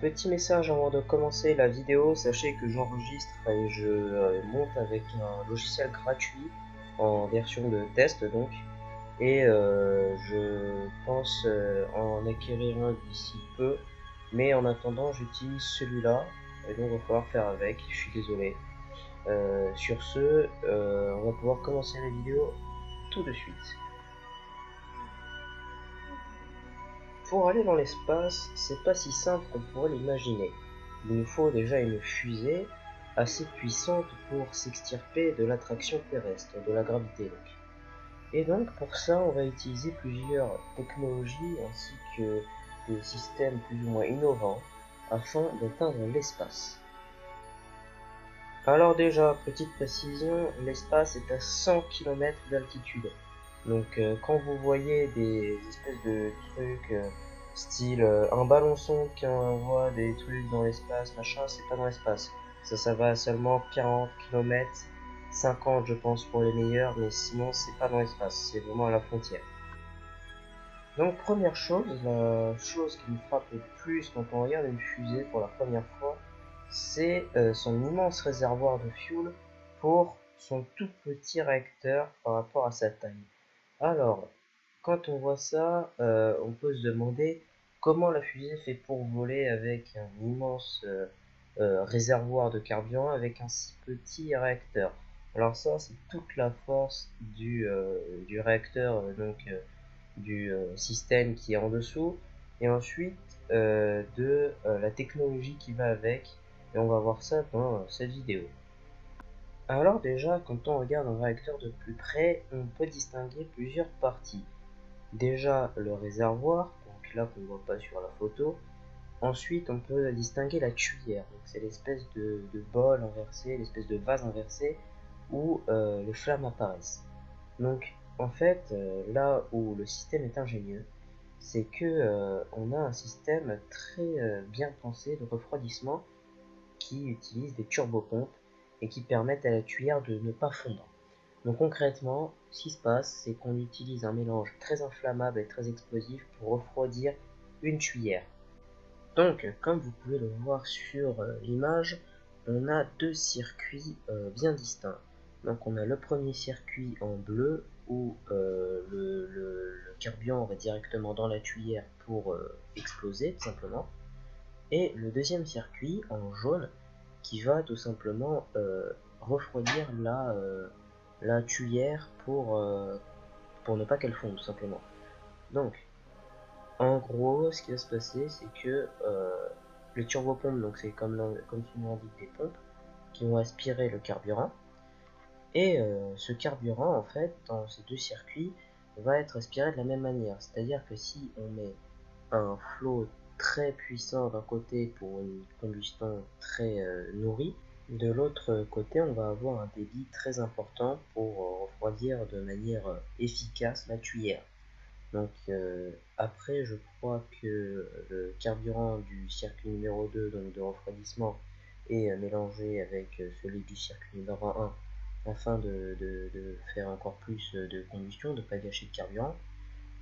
Petit message avant de commencer la vidéo, sachez que j'enregistre et je monte avec un logiciel gratuit en version de test donc, et je pense en acquérir un d'ici peu, mais en attendant j'utilise celui-là et donc il va falloir faire avec, je suis désolé. Sur ce, on va pouvoir commencer la vidéo tout de suite. Pour aller dans l'espace, c'est pas si simple qu'on pourrait l'imaginer. Il nous faut déjà une fusée assez puissante pour s'extirper de l'attraction terrestre, de la gravité donc. Et donc pour ça, on va utiliser plusieurs technologies ainsi que des systèmes plus ou moins innovants afin d'atteindre l'espace. Alors déjà, petite précision, l'espace est à 100 km d'altitude. Donc quand vous voyez des espèces de trucs style un ballonçon qui envoie des trucs dans l'espace, machin, c'est pas dans l'espace. Ça va à seulement 40 km, 50 je pense pour les meilleurs, mais sinon c'est pas dans l'espace, c'est vraiment à la frontière. Donc première chose, la chose qui me frappe le plus quand on regarde une fusée pour la première fois, c'est son immense réservoir de fuel pour son tout petit réacteur par rapport à sa taille. Alors, quand on voit ça, on peut se demander comment la fusée fait pour voler avec un immense réservoir de carburant avec un si petit réacteur. Alors ça, c'est toute la force du réacteur, du système qui est en dessous, et ensuite de la technologie qui va avec, et on va voir ça dans cette vidéo. Alors déjà, quand on regarde un réacteur de plus près, on peut distinguer plusieurs parties. Déjà le réservoir, donc là qu'on ne voit pas sur la photo. Ensuite, on peut distinguer la tuyère, donc c'est l'espèce de bol inversé, l'espèce de vase inversé où les flammes apparaissent. Donc en fait, là où le système est ingénieux, c'est que on a un système très bien pensé de refroidissement qui utilise des turbopompes et qui permettent à la tuyère de ne pas fondre. Donc concrètement, ce qui se passe, c'est qu'on utilise un mélange très inflammable et très explosif pour refroidir une tuyère. Donc, comme vous pouvez le voir sur l'image, on a deux circuits bien distincts. Donc on a le premier circuit en bleu où le carburant va directement dans la tuyère pour exploser tout simplement. Et le deuxième circuit en jaune qui va tout simplement refroidir la tuyère pour ne pas qu'elle fonde tout simplement. Donc en gros ce qui va se passer c'est que les turbopompes, donc c'est comme son nom l'indique, des pompes qui vont aspirer le carburant, et ce carburant en fait dans ces deux circuits va être aspiré de la même manière, c'est à dire que si on met un flot très puissant d'un côté pour une combustion très nourrie, de l'autre côté on va avoir un débit très important pour refroidir de manière efficace la tuyère. Donc après je crois que le carburant du circuit numéro 2, donc de refroidissement, est mélangé avec celui du circuit numéro 1 afin de faire encore plus de combustion, de ne pas gâcher de carburant,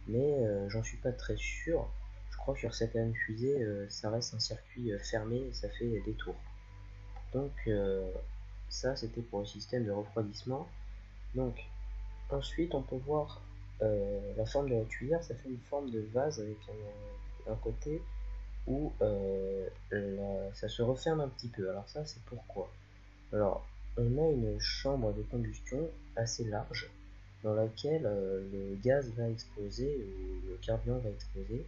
mais j'en suis pas très sûr. Je crois que sur certaines fusées, ça reste un circuit fermé et ça fait des tours. Donc ça c'était pour le système de refroidissement. Donc ensuite on peut voir la forme de la tuyère, ça fait une forme de vase avec un côté où ça se referme un petit peu. Alors ça c'est pourquoi. Alors on a une chambre de combustion assez large dans laquelle le gaz va exploser ou le carburant va exploser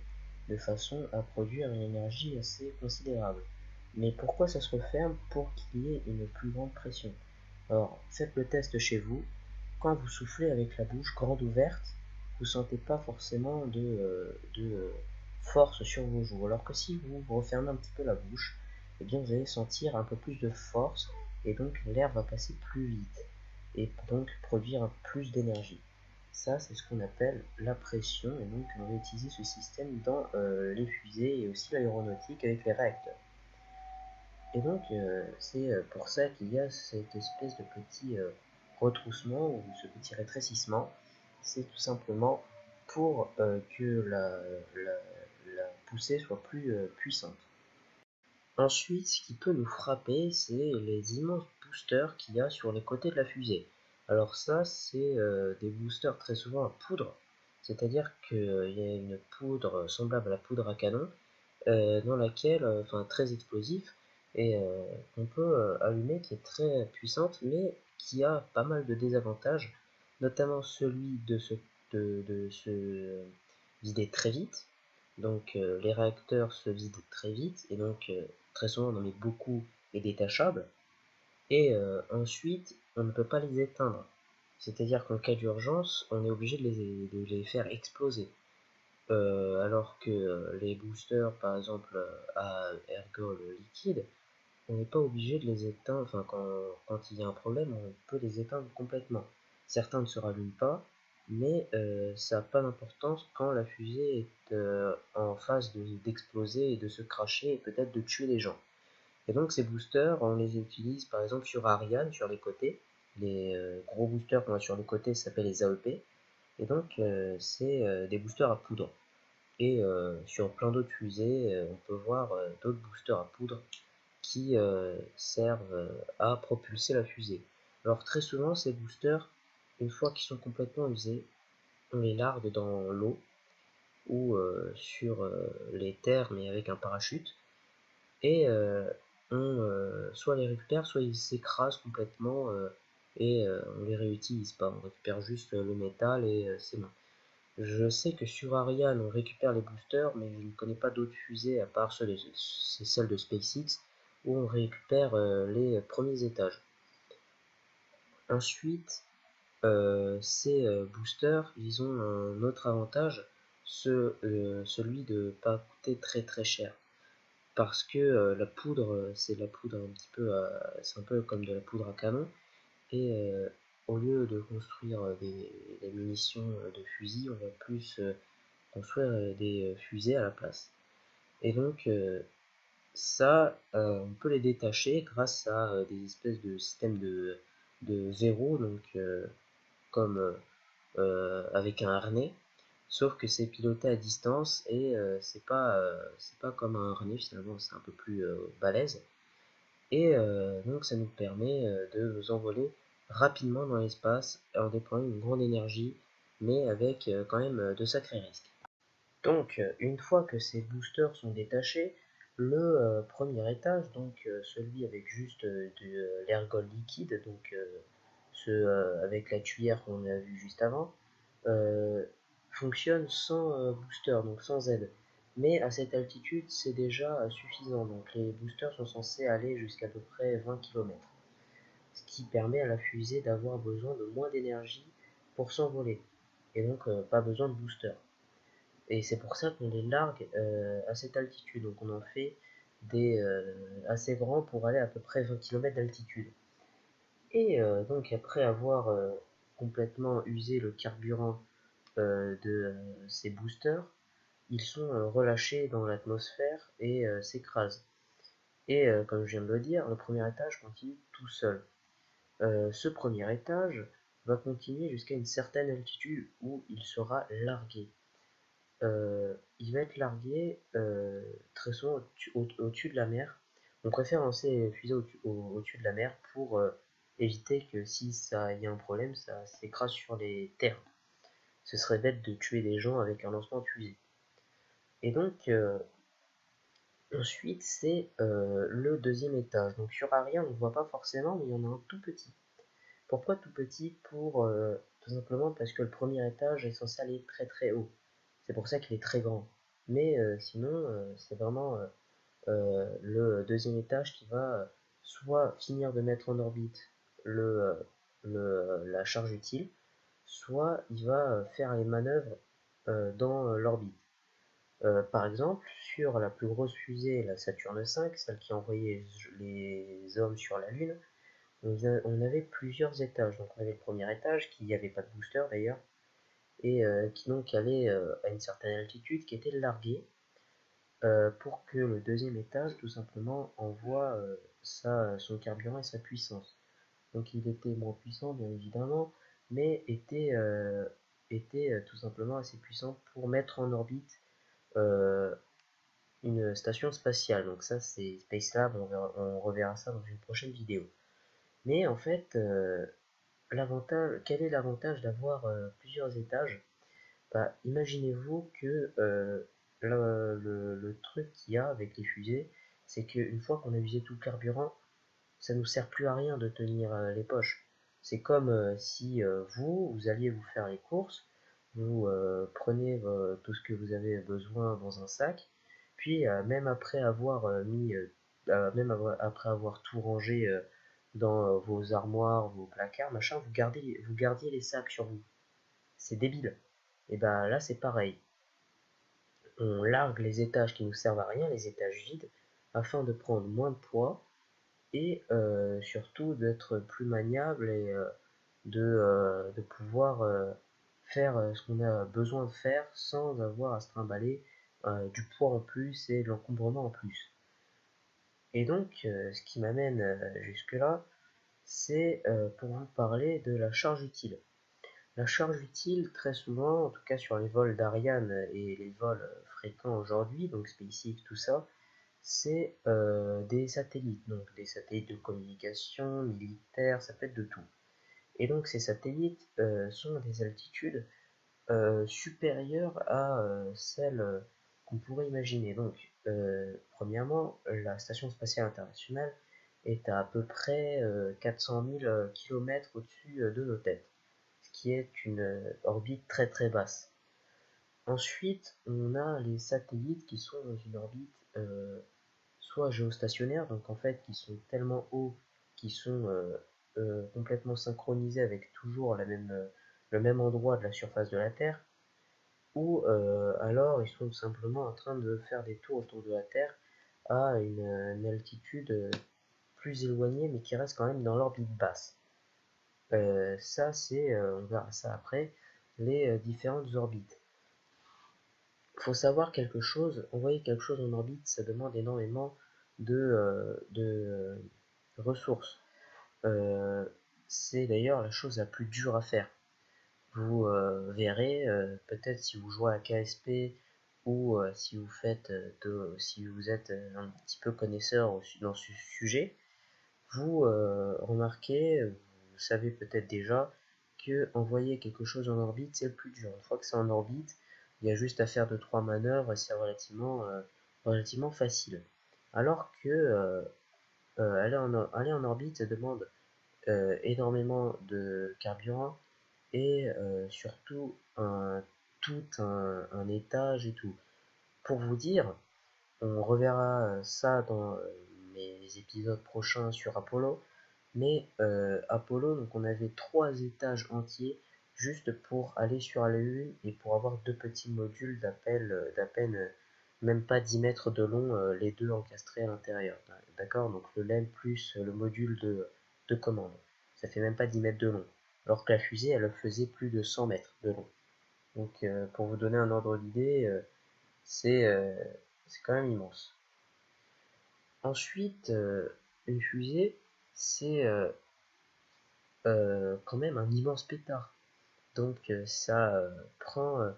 de façon à produire une énergie assez considérable. Mais pourquoi ça se referme? Pour qu'il y ait une plus grande pression. Alors faites le test chez vous. Quand vous soufflez avec la bouche grande ouverte, vous ne sentez pas forcément de force sur vos joues. Alors que si vous refermez un petit peu la bouche, eh bien vous allez sentir un peu plus de force et donc l'air va passer plus vite et donc produire plus d'énergie. Ça, c'est ce qu'on appelle la pression, et donc on va utiliser ce système dans les fusées et aussi l'aéronautique avec les réacteurs. Et donc c'est pour ça qu'il y a cette espèce de petit retroussement ou ce petit rétrécissement. C'est tout simplement pour que la poussée soit plus puissante. Ensuite, ce qui peut nous frapper, c'est les immenses boosters qu'il y a sur les côtés de la fusée. Alors ça, c'est des boosters très souvent à poudre, c'est-à-dire qu'il y a une poudre semblable à la poudre à canon, dans laquelle, enfin très explosif, et qu'on peut allumer, qui est très puissante, mais qui a pas mal de désavantages, notamment celui de se vider très vite. Donc les réacteurs se vident très vite, et donc très souvent on en met beaucoup et détachables. Et ensuite, on ne peut pas les éteindre. C'est-à-dire qu'en cas d'urgence, on est obligé de les faire exploser. Alors que les boosters, par exemple, à ergol liquide, on n'est pas obligé de les éteindre. Enfin, quand il y a un problème, on peut les éteindre complètement. Certains ne se rallument pas, mais ça n'a pas d'importance quand la fusée est en phase d'exploser et de se cracher et peut-être de tuer les gens. Et donc ces boosters, on les utilise par exemple sur Ariane, sur les côtés. Les gros boosters qu'on a sur les côtés s'appellent les AEP. Et donc c'est des boosters à poudre. Et sur plein d'autres fusées, on peut voir d'autres boosters à poudre qui servent à propulser la fusée. Alors très souvent, ces boosters, une fois qu'ils sont complètement usés, on les largue dans l'eau ou sur les terres, mais avec un parachute. Et on soit les récupère, soit ils s'écrasent complètement et on les réutilise pas. On récupère juste le métal et c'est bon. Je sais que sur Ariane, on récupère les boosters, mais je ne connais pas d'autres fusées à part celles de SpaceX où on récupère les premiers étages. Ensuite, ces boosters, ils ont un autre avantage, celui de ne pas coûter très très cher. Parce que la poudre, c'est la poudre un petit peu, c'est un peu comme de la poudre à canon, et au lieu de construire des munitions de fusil, on va plus construire des fusées à la place. Et donc ça, on peut les détacher grâce à des espèces de systèmes de verrous, donc comme avec un harnais, sauf que c'est piloté à distance et c'est pas comme un harnais finalement, c'est un peu plus balèze. Et donc ça nous permet de nous envoler rapidement dans l'espace en déployant une grande énergie, mais avec quand même de sacrés risques. Donc, une fois que ces boosters sont détachés, le premier étage, donc celui avec juste de l'ergol liquide, donc ce avec la tuyère qu'on a vu juste avant, euh, fonctionne sans booster, donc sans aide. Mais à cette altitude, c'est déjà suffisant. Donc les boosters sont censés aller jusqu'à peu près 20 km, ce qui permet à la fusée d'avoir besoin de moins d'énergie pour s'envoler, et donc pas besoin de booster. Et c'est pour ça qu'on les largue à cette altitude. Donc on en fait des assez grands pour aller à peu près 20 km d'altitude. Et donc après avoir complètement usé le carburant de ces boosters, ils sont relâchés dans l'atmosphère et s'écrasent. Et comme je viens de le dire, le premier étage continue tout seul. Ce premier étage va continuer jusqu'à une certaine altitude où il sera largué. Il va être largué très souvent au-dessus de la mer. On préfère lancer les fusées au-dessus de la mer pour éviter que si ça y a un problème, ça s'écrase sur les terres. Ce serait bête de tuer des gens avec un lancement de fusée. Et donc, ensuite, c'est le deuxième étage. Donc sur Aria, on ne le voit pas forcément, mais il y en a un tout petit. Pourquoi tout petit? Tout simplement parce que le premier étage est censé aller très très haut. C'est pour ça qu'il est très grand. Mais sinon, c'est vraiment le deuxième étage qui va soit finir de mettre en orbite la charge utile, soit il va faire les manœuvres dans l'orbite. Par exemple, sur la plus grosse fusée, la Saturne V, celle qui envoyait les hommes sur la Lune, on avait plusieurs étages. Donc on avait le premier étage qui n'avait pas de booster d'ailleurs, et qui donc allait à une certaine altitude, qui était largué pour que le deuxième étage tout simplement envoie son carburant et sa puissance. Donc il était moins puissant bien évidemment, mais était tout simplement assez puissant pour mettre en orbite euh, une station spatiale. Donc ça, c'est Space Lab, on reverra ça dans une prochaine vidéo. Mais en fait, quel est l'avantage d'avoir plusieurs étages? Bah, imaginez-vous que le truc qu'il y a avec les fusées, c'est qu'une fois qu'on a usé tout le carburant, ça nous sert plus à rien de tenir les poches. C'est comme si vous alliez vous faire les courses, vous prenez tout ce que vous avez besoin dans un sac, puis même après avoir après avoir tout rangé dans vos armoires, vos placards, machin, vous gardiez les sacs sur vous. C'est débile. Et ben là c'est pareil. On largue les étages qui nous servent à rien, les étages vides, afin de prendre moins de poids et surtout d'être plus maniable et de pouvoir faire ce qu'on a besoin de faire sans avoir à se trimballer du poids en plus et de l'encombrement en plus. Et donc, ce qui m'amène jusque là, c'est pour vous parler de la charge utile. La charge utile, très souvent, en tout cas sur les vols d'Ariane et les vols fréquents aujourd'hui, donc SpaceX, tout ça, c'est des satellites, donc des satellites de communication, militaires, ça peut être de tout. Et donc ces satellites sont à des altitudes supérieures à celles qu'on pourrait imaginer. Donc, premièrement, la Station spatiale internationale est à peu près 400 000 km au-dessus de nos têtes, ce qui est une orbite très très basse. Ensuite, on a les satellites qui sont dans une orbite soit géostationnaires, donc en fait qui sont tellement hauts, qui sont complètement synchronisés avec toujours le même endroit de la surface de la Terre, ou alors ils sont simplement en train de faire des tours autour de la Terre à une altitude plus éloignée, mais qui reste quand même dans l'orbite basse. Ça, on verra ça après, les différentes orbites. Il faut savoir quelque chose, envoyer quelque chose en orbite, ça demande énormément de ressources. C'est d'ailleurs la chose la plus dure à faire. Vous verrez, peut-être si vous jouez à KSP ou si vous êtes un petit peu connaisseur dans ce sujet, vous remarquez, vous savez peut-être déjà que envoyer quelque chose en orbite, c'est le plus dur. Une fois que c'est en orbite, il y a juste à faire 2-3 manœuvres et c'est relativement facile. Alors que aller en orbite, ça demande énormément de carburant et surtout un étage et tout. Pour vous dire, on reverra ça dans mes épisodes prochains sur Apollo, mais Apollo, donc on avait 3 étages entiers juste pour aller sur la Lune et pour avoir 2 petits modules d'à peine même pas 10 mètres de long, les deux encastrés à l'intérieur. D'accord? Donc le LEM plus le module de commande. Ça fait même pas 10 mètres de long. Alors que la fusée, elle faisait plus de 100 mètres de long. Donc pour vous donner un ordre d'idée, c'est euh, c'est quand même immense. Ensuite, une fusée, c'est quand même un immense pétard. Donc ça prend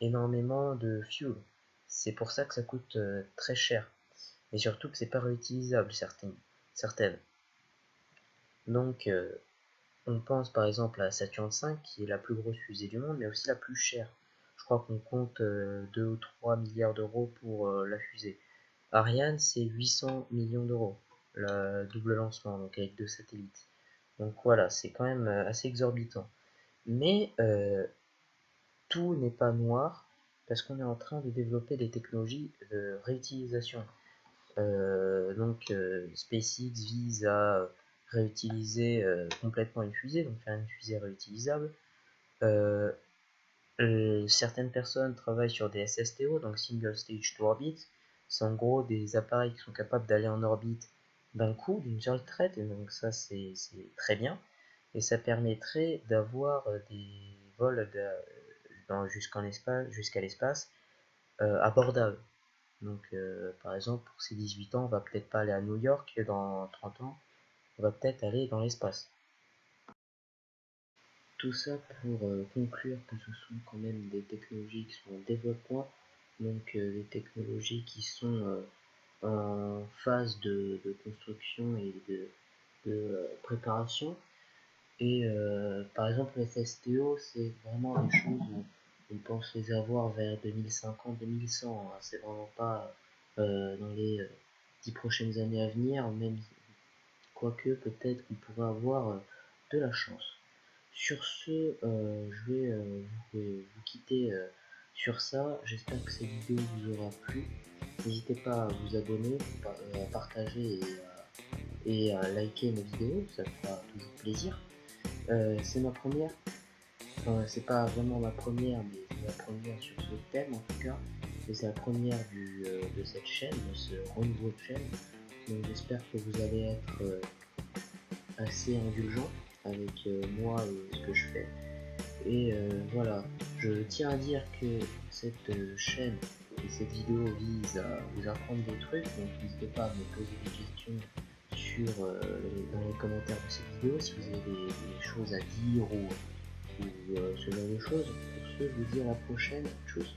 énormément de fuel. C'est pour ça que ça coûte très cher. Et surtout que c'est pas réutilisable certaines. Donc on pense par exemple à Saturn V qui est la plus grosse fusée du monde mais aussi la plus chère. Je crois qu'on compte 2 ou 3 milliards d'euros pour la fusée. Ariane c'est 800 millions d'euros, le double lancement donc avec 2 satellites. Donc voilà, c'est quand même assez exorbitant. Mais tout n'est pas noir parce qu'on est en train de développer des technologies de réutilisation. SpaceX vise à réutiliser complètement une fusée, donc faire une fusée réutilisable. Euh, Certaines personnes travaillent sur des SSTO, donc Single Stage to Orbit. C'est en gros des appareils qui sont capables d'aller en orbite d'un coup, d'une seule traite, et donc ça c'est très bien. Et ça permettrait d'avoir des vols jusqu'à l'espace abordables. Donc, par exemple, pour ces 18 ans, on va peut-être pas aller à New York, et dans 30 ans, on va peut-être aller dans l'espace. Tout ça pour conclure que ce sont quand même des technologies qui sont en développement donc des technologies qui sont en phase de construction et de préparation. Et par exemple, le FSTO, c'est vraiment des choses où on pense les avoir vers 2050-2100. Hein. C'est vraiment pas dans les 10 prochaines années à venir, même quoique peut-être qu'on pourrait avoir de la chance. Sur ce, je vais vous quitter sur ça. J'espère que cette vidéo vous aura plu. N'hésitez pas à vous abonner, à partager et à liker mes vidéos, ça fera toujours plaisir. C'est ma première, enfin, c'est pas vraiment ma première, mais c'est la première sur ce thème en tout cas. Et c'est la première de cette chaîne, de ce renouveau de chaîne. Donc j'espère que vous allez être assez indulgent avec moi et ce que je fais. Et voilà, je tiens à dire que cette chaîne et cette vidéo vise à vous apprendre des trucs, donc n'hésitez pas à me poser des questions dans les commentaires de cette vidéo si vous avez des choses à dire ou ce genre de choses. Pour ce, je vous dis à la prochaine. Tchuss.